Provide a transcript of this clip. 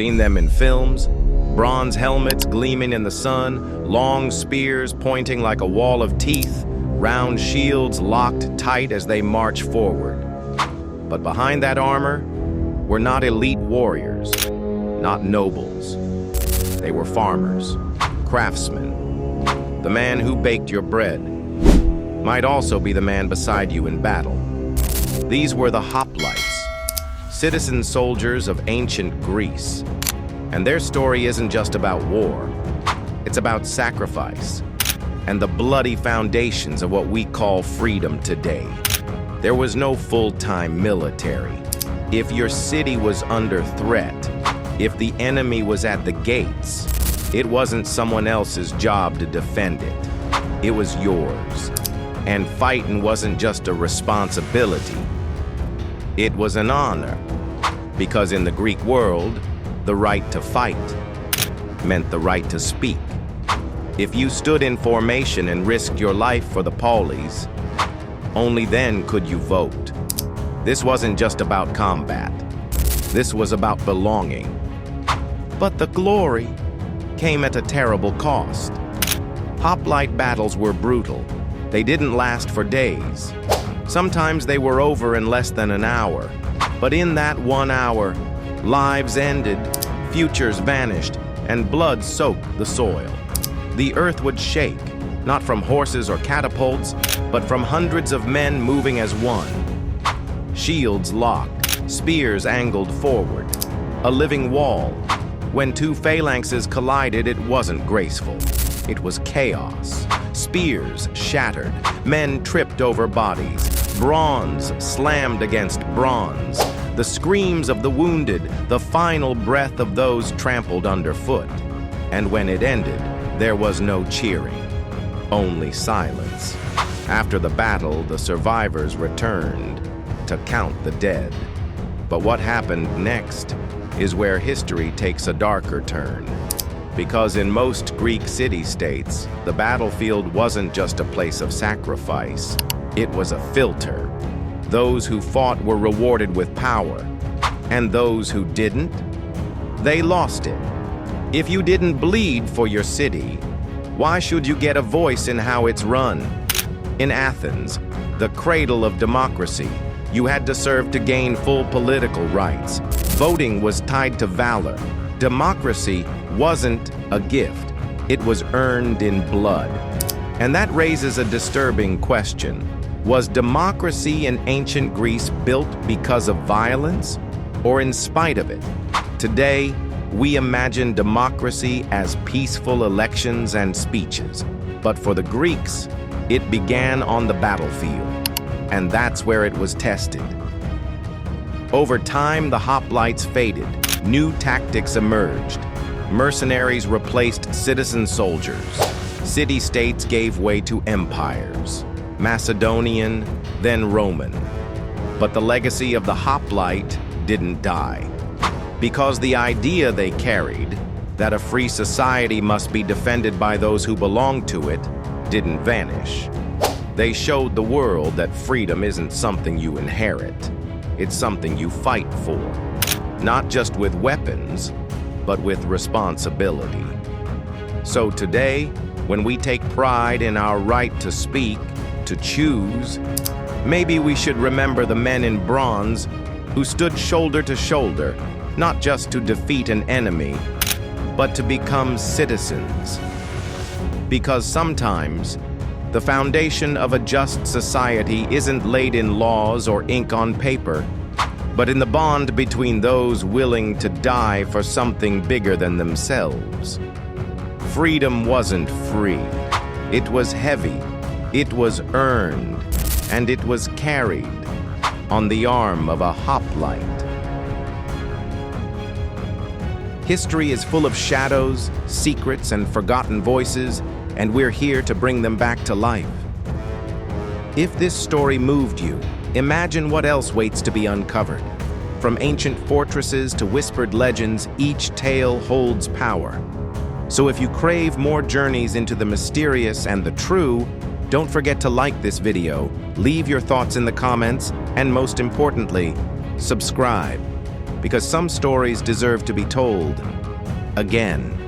seen them in films? Bronze helmets gleaming in the sun, long spears pointing like a wall of teeth, round shields locked tight as they march forward. But behind that armor were not elite warriors, not nobles. They were farmers, craftsmen. The man who baked your bread might also be the man beside you in battle. These were the Hoplites, citizen soldiers of ancient Greece. And their story isn't just about war. It's about sacrifice and the bloody foundations of what we call freedom today. There was no full-time military. If your city was under threat, if the enemy was at the gates, it wasn't someone else's job to defend it. It was yours. And fighting wasn't just a responsibility. It was an honor. Because in the Greek world, the right to fight meant the right to speak. If you stood in formation and risked your life for the polis, only then could you vote. This wasn't just about combat. This was about belonging. But the glory came at a terrible cost. Hoplite battles were brutal. They didn't last for days. Sometimes they were over in less than an hour. But in that 1 hour, lives ended, futures vanished, and blood soaked the soil. The earth would shake, not from horses or catapults, but from hundreds of men moving as one. Shields locked, spears angled forward, a living wall. When two phalanxes collided, it wasn't graceful. It was chaos. Spears shattered, men tripped over bodies, bronze slammed against bronze. The screams of the wounded, the final breath of those trampled underfoot. And when it ended, there was no cheering, only silence. After the battle, the survivors returned to count the dead. But what happened next is where history takes a darker turn. Because in most Greek city-states, the battlefield wasn't just a place of sacrifice, it was a filter. Those who fought were rewarded with power, and those who didn't, they lost it. If you didn't bleed for your city, why should you get a voice in how it's run? In Athens, the cradle of democracy, you had to serve to gain full political rights. Voting was tied to valor. Democracy wasn't a gift. It was earned in blood. And that raises a disturbing question. Was democracy in ancient Greece built because of violence or in spite of it? Today, we imagine democracy as peaceful elections and speeches. But for the Greeks, it began on the battlefield, and that's where it was tested. Over time, the hoplites faded. New tactics emerged. Mercenaries replaced citizen soldiers. City-states gave way to empires. Macedonian, then Roman. But the legacy of the hoplite didn't die. Because the idea they carried, that a free society must be defended by those who belong to it, didn't vanish. They showed the world that freedom isn't something you inherit. It's something you fight for. Not just with weapons, but with responsibility. So today, when we take pride in our right to speak, to choose, maybe we should remember the men in bronze who stood shoulder to shoulder, not just to defeat an enemy, but to become citizens. Because sometimes, the foundation of a just society isn't laid in laws or ink on paper, but in the bond between those willing to die for something bigger than themselves. Freedom wasn't free. It was heavy. It was earned. And it was carried on the arm of a hoplite. History is full of shadows, secrets, and forgotten voices, and we're here to bring them back to life. If this story moved you, imagine what else waits to be uncovered. From ancient fortresses to whispered legends, each tale holds power. So if you crave more journeys into the mysterious and the true, don't forget to like this video, leave your thoughts in the comments, and most importantly, subscribe. because some stories deserve to be told again.